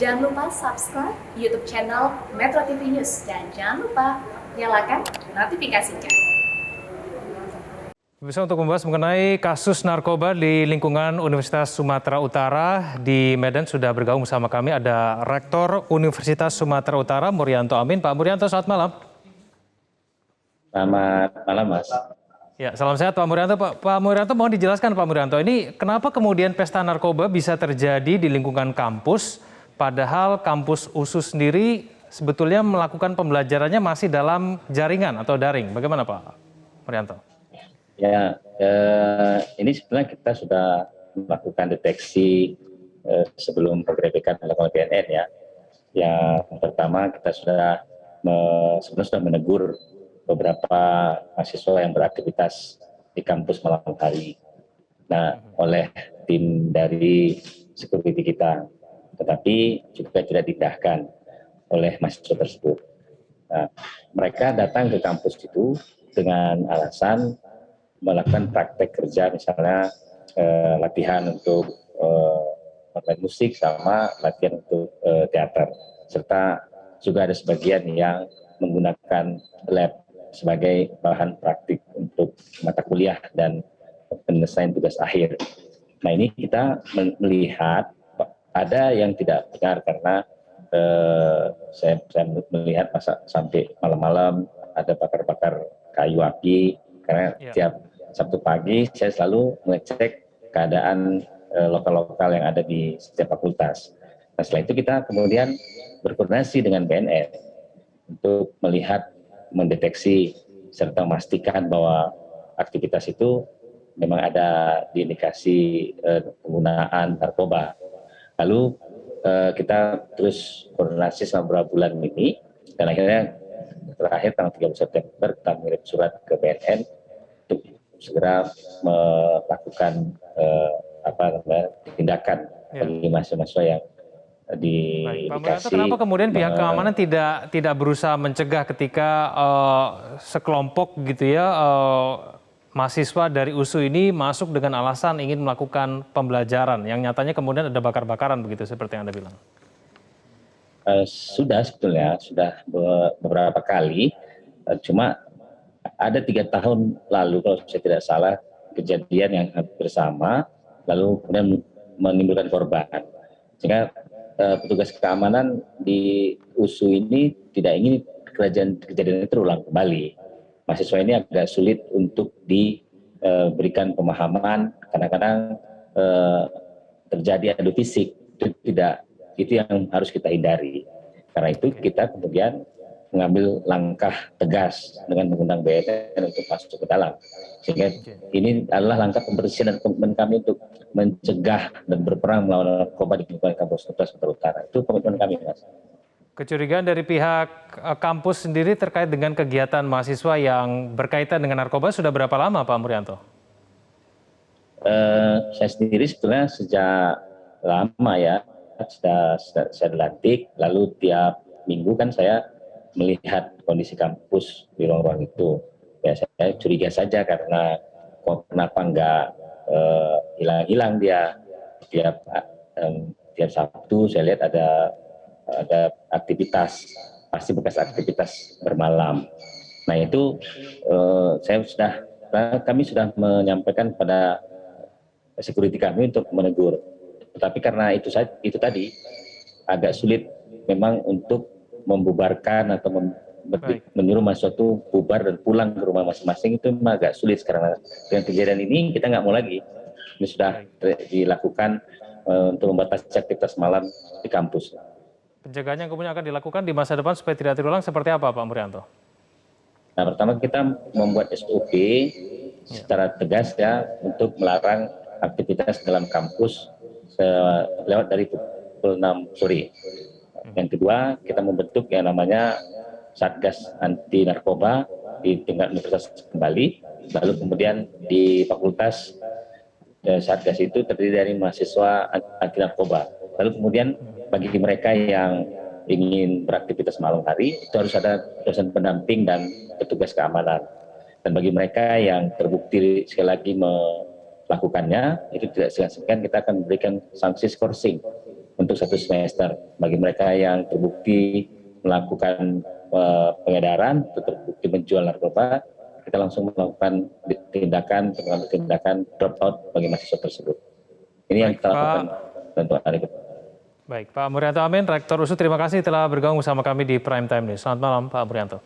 Jangan lupa subscribe YouTube channel Metro TV News dan jangan lupa nyalakan notifikasinya. Bisa untuk membahas mengenai kasus narkoba di lingkungan Universitas Sumatera Utara di Medan sudah bergabung bersama kami ada Rektor Universitas Sumatera Utara Murianto Amin. Pak Murianto, selamat malam. Selamat malam, Mas. Ya, salam sehat Pak Murianto. Pak Murianto, mohon dijelaskan Pak Murianto, ini kenapa kemudian pesta narkoba bisa terjadi di lingkungan kampus, padahal kampus USU sendiri sebetulnya melakukan pembelajarannya masih dalam jaringan atau daring. Bagaimana Pak Murianto? Ya, ini sebenarnya kita sudah melakukan deteksi sebelum penggerebekan dilakukan BNN ya. Yang pertama kita sebenarnya sudah menegur beberapa mahasiswa yang beraktivitas di kampus malam hari. Nah, oleh tim dari security kita, tetapi juga tidak diindahkan oleh mahasiswa tersebut. Nah, mereka datang ke kampus itu dengan alasan melakukan praktek kerja, misalnya latihan untuk bermain musik sama latihan untuk teater, serta juga ada sebagian yang menggunakan lab sebagai bahan praktik untuk mata kuliah dan penyelesaian tugas akhir. Nah, ini kita melihat ada yang tidak benar karena saya melihat sampai malam-malam ada bakar-bakar kayu api, karena tiap Sabtu pagi saya selalu mengecek keadaan lokal-lokal yang ada di setiap fakultas. Nah, setelah itu kita kemudian berkoordinasi dengan BNN untuk melihat, mendeteksi, serta memastikan bahwa aktivitas itu memang ada diindikasi penggunaan narkoba. Lalu kita terus koordinasi selama beberapa bulan ini, dan akhirnya terakhir tanggal 30 September kita mengirim surat ke BNN untuk segera melakukan tindakan bagi mahasiswa yang diindikasi. Pak Murianto, kenapa kemudian pihak keamanan tidak berusaha mencegah ketika sekelompok gitu ya mahasiswa dari USU ini masuk dengan alasan ingin melakukan pembelajaran yang nyatanya kemudian ada bakar-bakaran begitu seperti yang Anda bilang? Sudah sebetulnya, sudah beberapa kali, cuma ada 3 tahun lalu kalau saya tidak salah kejadian yang hampir sama, lalu kemudian menimbulkan korban. Sehingga petugas keamanan di USU ini tidak ingin kejadian itu terulang kembali. Mahasiswa ini agak sulit untuk diberikan pemahaman, kadang-kadang terjadi adu fisik, itu yang harus kita hindari. Karena itu kita kemudian mengambil langkah tegas dengan mengundang BNN untuk masuk ke dalam. Sehingga ini adalah langkah pembersihan dan komitmen kami untuk mencegah dan berperang melawan narkoba di lingkungan kampus Universitas Sumatera Utara. Itu komitmen kami, Mas. Kecurigaan dari pihak kampus sendiri terkait dengan kegiatan mahasiswa yang berkaitan dengan narkoba sudah berapa lama, Pak Murianto? Saya sendiri sebetulnya sejak lama ya, saya dilantik, lalu tiap minggu kan saya melihat kondisi kampus di ruang-ruang itu. Ya, saya curiga saja karena kenapa nggak hilang-hilang dia. Tiap Sabtu saya lihat ada aktivitas, pasti bekas aktivitas bermalam. Nah itu kami sudah menyampaikan pada security kami untuk menegur. Tetapi karena itu tadi agak sulit memang untuk membubarkan atau menyuruh mahasiswa itu bubar dan pulang ke rumah masing-masing, itu memang agak sulit sekarang. Dengan kejadian ini kita nggak mau lagi. Ini sudah dilakukan untuk membatasi aktivitas malam di kampus. Pencegahan yang kemudian akan dilakukan di masa depan supaya tidak terulang seperti apa Pak Murianto? Nah, pertama kita membuat SOP secara tegas ya untuk melarang aktivitas dalam kampus lewat dari pukul 6 sore. Yang kedua, kita membentuk yang namanya Satgas Anti Narkoba di tingkat universitas kembali. Lalu kemudian di fakultas Satgas itu terdiri dari mahasiswa anti narkoba. Lalu kemudian bagi mereka yang ingin beraktivitas malam hari itu harus ada dosen pendamping dan petugas keamanan. Dan bagi mereka yang terbukti sekali lagi melakukannya, itu tidak segan-segan kita akan memberikan sanksi skorsing untuk 1 semester. Bagi mereka yang terbukti melakukan pengedaran atau terbukti menjual narkoba, kita langsung melakukan tindakan drop out bagi mahasiswa tersebut. Ini yang kita lakukan untuk hari ini. Baik, Pak Murianto Amin, Rektor USU, terima kasih telah bergabung bersama kami di Prime Time News. Selamat malam, Pak Murianto.